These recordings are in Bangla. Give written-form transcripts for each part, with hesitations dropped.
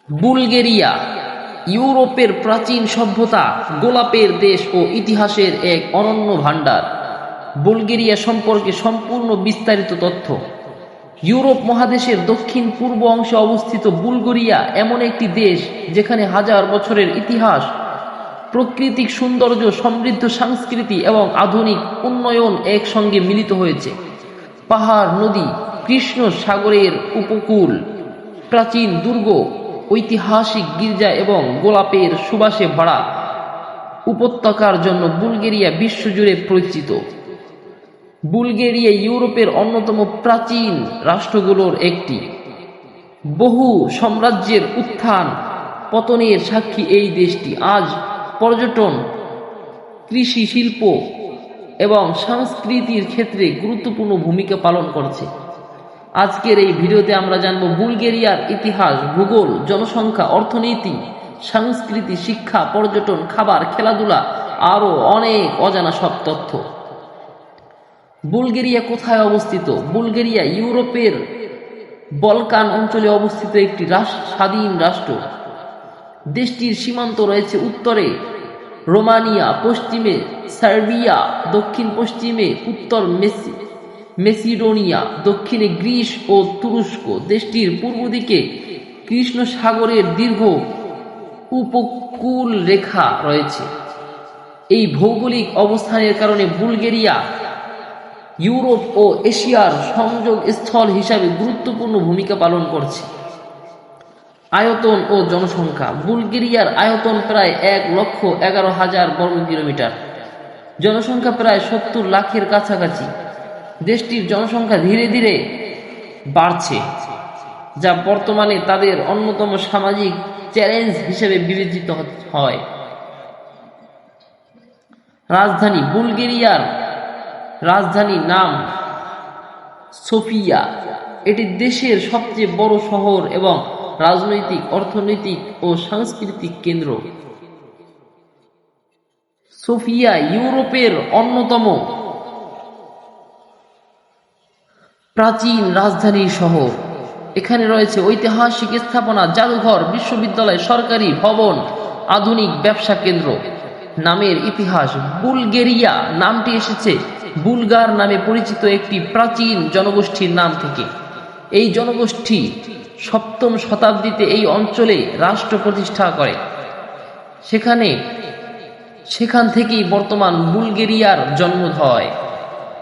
বুলগেরিয়া ইউরোপের প্রাচীন সভ্যতা, গোলাপের দেশ ও ইতিহাসের এক অনন্য ভাণ্ডার। বুলগেরিয়া সম্পর্কে সম্পূর্ণ বিস্তারিত তথ্য। ইউরোপ মহাদেশের দক্ষিণ পূর্ব অংশে অবস্থিত বুলগেরিয়া এমন একটি দেশ যেখানে হাজার বছরের ইতিহাস, প্রাকৃতিক সৌন্দর্য, সমৃদ্ধ সংস্কৃতি এবং আধুনিক উন্নয়ন একসঙ্গে মিলিত হয়েছে। পাহাড়, নদী, কৃষ্ণ সাগরের উপকূল, প্রাচীন দুর্গ, ঐতিহাসিক গির্জা এবং গোলাপের সুবাসে ভরা উপত্যকার জন্য বুলগেরিয়া বিশ্বজুড়ে পরিচিত। বুলগেরিয়া ইউরোপের অন্যতম প্রাচীন রাষ্ট্রগুলোর একটি। বহু সাম্রাজ্যের উত্থান পতনের সাক্ষী এই দেশটি আজ পর্যটন, কৃষি, শিল্প এবং সংস্কৃতির ক্ষেত্রে গুরুত্বপূর্ণ ভূমিকা পালন করছে। আজকের এই ভিডিওতে আমরা জানব বুলগেরিয়ার ইতিহাস, ভূগোল, জনসংখ্যা, অর্থনীতি, সংস্কৃতি, শিক্ষা, পর্যটন, খাবার, খেলাধুলা আরও অনেক অজানা সব তথ্য। বুলগেরিয়া কোথায় অবস্থিত? বুলগেরিয়া ইউরোপের বলকান অঞ্চলে অবস্থিত একটি স্বাধীন রাষ্ট্র। দেশটির সীমান্ত রয়েছে উত্তরে রোমানিয়া, পশ্চিমে সার্বিয়া, দক্ষিণ পশ্চিমে উত্তর মেসিডোনিয়া, দক্ষিণে গ্রিস ও তুরস্ক। দেশটির পূর্ব দিকে কৃষ্ণ সাগরের দীর্ঘ উপকূল রেখা রয়েছে। এই ভৌগোলিক অবস্থানের কারণে বুলগেরিয়া ইউরোপ ও এশিয়ার সংযোগ স্থল হিসাবে গুরুত্বপূর্ণ ভূমিকা পালন করছে। আয়তন ও জনসংখ্যা। বুলগেরিয়ার আয়তন প্রায় 1,11,000 বর্গ কিলোমিটার। জনসংখ্যা প্রায় 70 লাখের কাছাকাছি। দেশটির জনসংখ্যা ধীরে ধীরে বাড়ছে, যা বর্তমানে তাদের অন্যতম সামাজিক চ্যালেঞ্জ হিসেবে বিবেচিত হয়। রাজধানী। বুলগেরিয়ার রাজধানীর নাম সোফিয়া। এটি দেশের সবচেয়ে বড় শহর এবং রাজনৈতিক, অর্থনৈতিক ও সাংস্কৃতিক কেন্দ্র। সোফিয়া ইউরোপের অন্যতম প্রাচীন রাজধানী শহর। এখানে রয়েছে ঐতিহাসিক স্থাপনা, জাদুঘর, বিশ্ববিদ্যালয়, সরকারি ভবন, আধুনিক ব্যবসা কেন্দ্র। নামের ইতিহাস। বুলগেরিয়া নামটি এসেছে বুলগার নামে পরিচিত একটি প্রাচীন জনগোষ্ঠীর নাম থেকে। এই জনগোষ্ঠী 7ম শতাব্দীতে এই অঞ্চলে রাষ্ট্র প্রতিষ্ঠা করে। সেখান থেকেই বর্তমান বুলগেরিয়ার জন্ম হয়।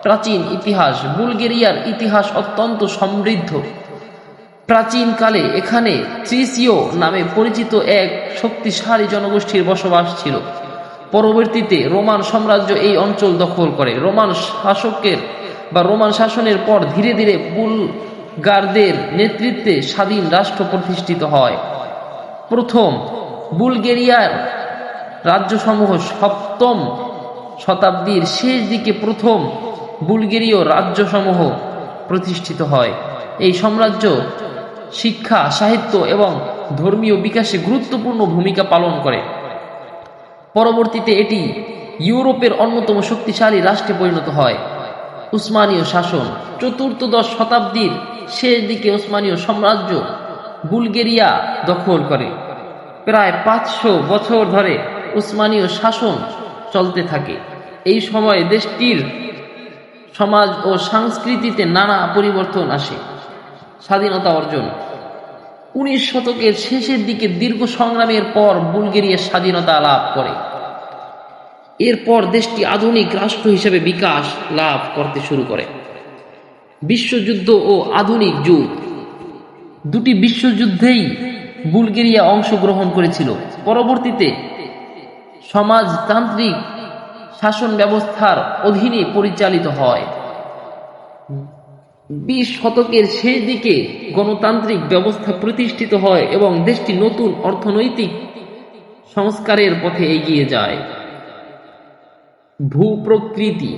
প্রাচীন ইতিহাস। বুলগেরিয়ার ইতিহাস অত্যন্ত সমৃদ্ধ। প্রাচীনকালে এখানে ত্রিসীয় নামে পরিচিত এক শক্তিশালী জনগোষ্ঠীর বসবাস ছিল। পরবর্তীতে রোমান সাম্রাজ্য এই অঞ্চল দখল করে। রোমান শাসনের পর ধীরে ধীরে বুলগারদের নেতৃত্বে স্বাধীন রাষ্ট্র প্রতিষ্ঠিত হয়। প্রথম বুলগেরিয়ার রাজ্যসমূহ 7ম শতাব্দীর শেষ দিকে প্রথম বুলগেরীয় রাজ্যসমূহ প্রতিষ্ঠিত হয়। এই সাম্রাজ্য শিক্ষা, সাহিত্য এবং ধর্মীয় বিকাশে গুরুত্বপূর্ণ ভূমিকা পালন করে। পরবর্তীতে এটি ইউরোপের অন্যতম শক্তিশালী রাষ্ট্রে পরিণত হয়। উসমানীয় শাসন। 14শ শতাব্দীর শেষ দিকে উসমানীয় সাম্রাজ্য বুলগেরিয়া দখল করে। প্রায় 500 বছর ধরে উসমানীয় শাসন চলতে থাকে। এই সময়ে দেশটির সমাজ ও সংস্কৃতিতে নানা পরিবর্তন আসে। স্বাধীনতা অর্জন। 19 শতকের শেষের দিকে দীর্ঘ সংগ্রামের পর বুলগেরিয়া স্বাধীনতা লাভ করে। এরপর দেশটি আধুনিক রাষ্ট্র হিসেবে বিকাশ লাভ করতে শুরু করে। বিশ্বযুদ্ধ ও আধুনিক যুগ। দুটি বিশ্বযুদ্ধেই বুলগেরিয়া অংশগ্রহণ করেছিল। পরবর্তীতে সমাজতান্ত্রিক শাসন ব্যবস্থার অধীনে পরিচালিত হয়। 20 শতকের শেষ দিকে গণতান্ত্রিক ব্যবস্থা প্রতিষ্ঠিত হয় এবং দেশটি নতুন অর্থনৈতিক সংস্কারের পথে এগিয়ে যায়। ভূপ্রকৃতি।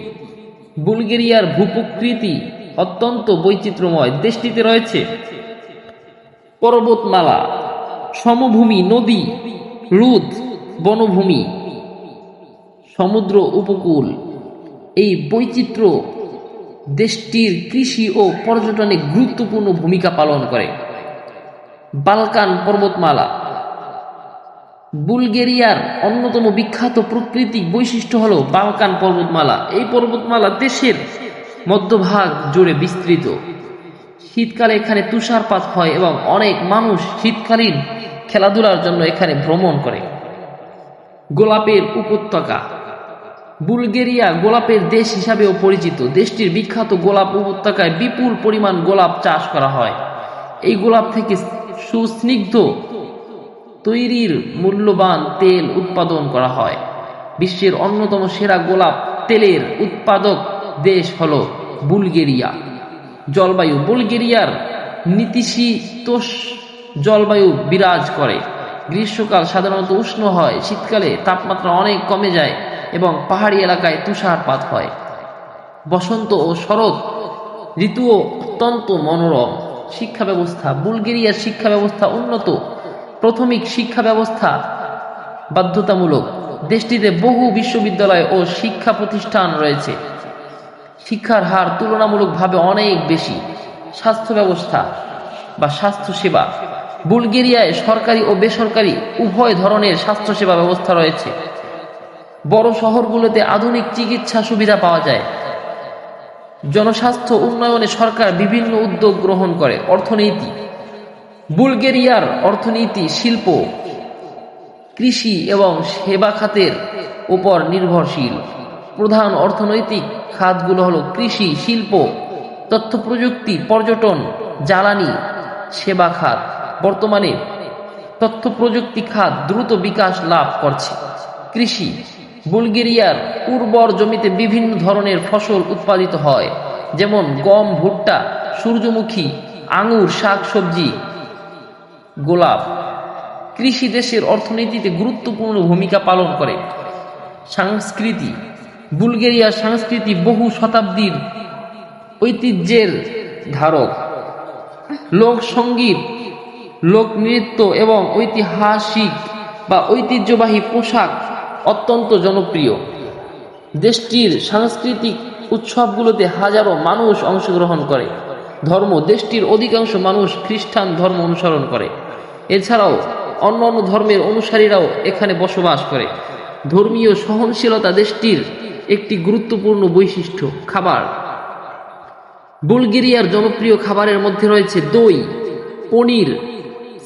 বুলগেরিয়ার ভূপ্রকৃতি অত্যন্ত বৈচিত্র্যময়। দেশটিতে রয়েছে পর্বতমালা, সমভূমি, নদী, হ্রদ, বনভূমি, সমুদ্র উপকূল। এই বৈচিত্র্য দেশটির কৃষি ও পর্যটনে গুরুত্বপূর্ণ ভূমিকা পালন করে। বালকান পর্বতমালা। বুলগেরিয়ার অন্যতম বিখ্যাত প্রাকৃতিক বৈশিষ্ট্য হল বালকান পর্বতমালা। এই পর্বতমালা দেশের মধ্যভাগ জুড়ে বিস্তৃত। শীতকালে এখানে তুষারপাত হয় এবং অনেক মানুষ শীতকালীন খেলাধুলার জন্য এখানে ভ্রমণ করে। গোলাপের উপত্যকা। বুলগেরিয়া গোলাপের দেশ হিসাবেও পরিচিত। দেশটির বিখ্যাত গোলাপ উপত্যকায় বিপুল পরিমাণ গোলাপ চাষ করা হয়। এই গোলাপ থেকে সুস্নিগ্ধ তৈরির মূল্যবান তেল উৎপাদন করা হয়। বিশ্বের অন্যতম সেরা গোলাপ তেলের উৎপাদক দেশ হল বুলগেরিয়া। জলবায়ু। বুলগেরিয়ার নাতিশীতোষ্ণ জলবায়ু বিরাজ করে। গ্রীষ্মকাল সাধারণত উষ্ণ হয়, শীতকালে তাপমাত্রা অনেক কমে যায় এবং পাহাড়ি এলাকায় তুষারপাত হয়। বসন্ত ও শরৎ ঋতুও অত্যন্ত মনোরম। শিক্ষা ব্যবস্থা। বুলগেরিয়ার শিক্ষা ব্যবস্থা উন্নত। প্রাথমিক শিক্ষা ব্যবস্থা বাধ্যতামূলক। দেশটিতে বহু বিশ্ববিদ্যালয় ও শিক্ষা প্রতিষ্ঠান রয়েছে। শিক্ষার হার তুলনামূলকভাবে অনেক বেশি। স্বাস্থ্য ব্যবস্থা বা স্বাস্থ্যসেবা। বুলগেরিয়ায় সরকারি ও বেসরকারি উভয় ধরনের স্বাস্থ্যসেবা ব্যবস্থা রয়েছে। বড় শহরগুলোতে আধুনিক চিকিৎসা সুবিধা পাওয়া যায়। জনস্বাস্থ্য উন্নয়নে সরকার বিভিন্ন উদ্যোগ গ্রহণ করে। অর্থনীতি। বুলগেরিয়ার অর্থনীতি শিল্প, কৃষি এবং সেবা খাতের উপর নির্ভরশীল। প্রধান অর্থনৈতিক খাতগুলো হলো কৃষি, শিল্প, তথ্য প্রযুক্তি, পর্যটন, জ্বালানি, সেবা খাত। বর্তমানে তথ্য প্রযুক্তি খাত দ্রুত বিকাশ লাভ করছে। কৃষি। বুলগেরিয়ার উর্বর জমিতে বিভিন্ন ধরনের ফসল উৎপাদিত হয়, যেমন গম, ভুট্টা, সূর্যমুখী, আঙুর, শাকসবজি, গোলাপ। কৃষি দেশের অর্থনীতিতে গুরুত্বপূর্ণ ভূমিকা পালন করে। সংস্কৃতি। বুলগেরিয়ার সংস্কৃতি বহু শতাব্দীর ঐতিহ্যের ধারক। লোকসঙ্গীত, লোকনৃত্য এবং ঐতিহাসিক বা ঐতিহ্যবাহী পোশাক অত্যন্ত জনপ্রিয়। দেশটির সাংস্কৃতিক উৎসবগুলোতে হাজারো মানুষ অংশগ্রহণ করে। ধর্ম। দেশটির অধিকাংশ মানুষ খ্রিস্টান ধর্ম অনুসরণ করে। এছাড়াও অন্যান্য ধর্মের অনুসারীরাও এখানে বসবাস করে। ধর্মীয় সহনশীলতা দেশটির একটি গুরুত্বপূর্ণ বৈশিষ্ট্য। খাবার। বুলগেরিয়ার জনপ্রিয় খাবারের মধ্যে রয়েছে দই, পনির,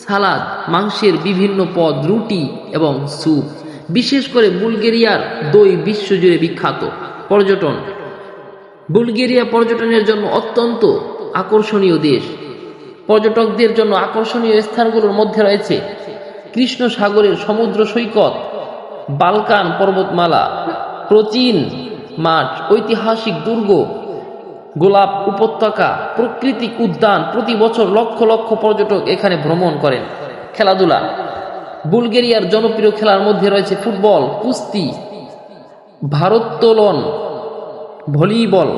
সালাদ, মাংসের বিভিন্ন পদ, রুটি এবং স্যুপ। বিশেষ করে বুলগেরিয়ার দই বিশ্বজুড়ে বিখ্যাত। পর্যটন। বুলগেরিয়া পর্যটনের জন্য অত্যন্ত আকর্ষণীয় দেশ। পর্যটকদের জন্য আকর্ষণীয় স্থানগুলোর মধ্যে রয়েছে কৃষ্ণ সাগরের সমুদ্র সৈকত, বালকান পর্বতমালা, প্রাচীন মাঠ, ঐতিহাসিক দুর্গ, গোলাপ উপত্যকা, প্রাকৃতিক উদ্যান। প্রতি বছর লক্ষ লক্ষ পর্যটক এখানে ভ্রমণ করেন। খেলাধুলা। বুলগেরিয়ার জনপ্রিয় খেলার মধ্যে রয়েছে ফুটবল, কুস্তি, ভারোত্তোলন, ভলিবল,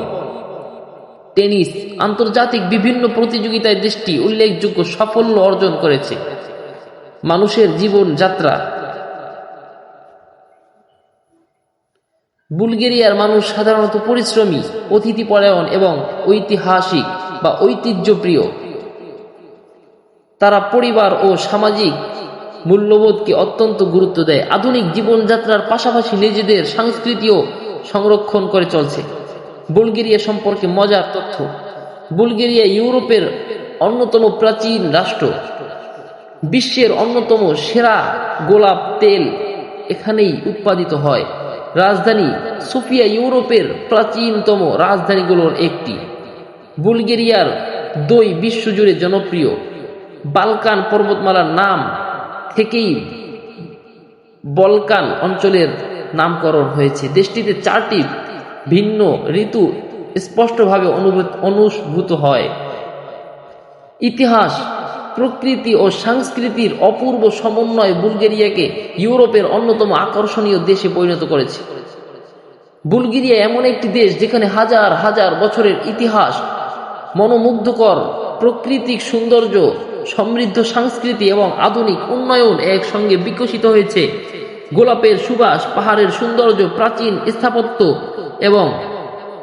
টেনিস। আন্তর্জাতিক বিভিন্ন প্রতিযোগিতায় দেশটি উল্লেখযোগ্য সাফল্য অর্জন করেছে। মানুষের জীবনযাত্রা। বুলগেরিয়ার মানুষ সাধারণত পরিশ্রমী, অতিথিপরায়ণ এবং ঐতিহাসিক বা ঐতিহ্যপ্রিয়। তারা পরিবার ও সামাজিক মূল্যবোধকে অত্যন্ত গুরুত্ব দেয়। আধুনিক জীবনযাত্রার পাশাপাশি নিজেদের সংস্কৃতিও সংরক্ষণ করে চলছে। বুলগেরিয়া সম্পর্কে মজার তথ্য। বুলগেরিয়া ইউরোপের অন্যতম প্রাচীন রাষ্ট্র। বিশ্বের অন্যতম সেরা গোলাপ তেল এখানেই উৎপাদিত হয়। রাজধানী সোফিয়া ইউরোপের প্রাচীনতম রাজধানীগুলোর একটি। বুলগেরিয়ার দই বিশ্বজুড়ে জনপ্রিয়। বালকান পর্বতমালার নাম থেকেই বলকান অঞ্চলের নামকরণ হয়েছে। দেশটিতে 4টি ভিন্ন ঋতু স্পষ্টভাবে অনুভূত হয়। ইতিহাস। প্রকৃতি ও সংস্কৃতির অপূর্ব সমন্বয় বুলগেরিয়াকে ইউরোপের অন্যতম আকর্ষণীয় দেশে পরিণত করেছে। বুলগেরিয়া এমন একটি দেশ যেখানে হাজার হাজার বছরের ইতিহাস, মনোমুগ্ধকর প্রাকৃতিক সৌন্দর্য, সমৃদ্ধ সংস্কৃতি এবং আধুনিক উন্নয়ন একসঙ্গে বিকশিত হয়েছে। গোলাপের সুবাস, পাহাড়ের সৌন্দর্য, প্রাচীন স্থাপত্য এবং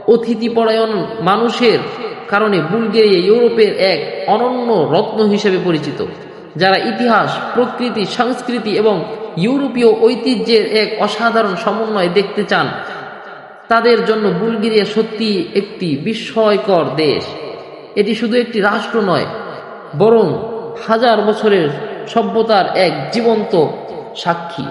অতিথিপরায়ণ মানুষের কারণে বুলগেরিয়া ইউরোপের এক অনন্য রত্ন হিসেবে পরিচিত। যারা ইতিহাস, প্রকৃতি, সংস্কৃতি এবং ইউরোপীয় ঐতিহ্যের এক অসাধারণ সমন্বয় দেখতে চান, তাদের জন্য বুলগেরিয়া সত্যি একটি বিস্ময়কর দেশ। এটি শুধু একটি রাষ্ট্র নয়, বরং হাজার বছরের সভ্যতার এক জীবন্ত সাক্ষী।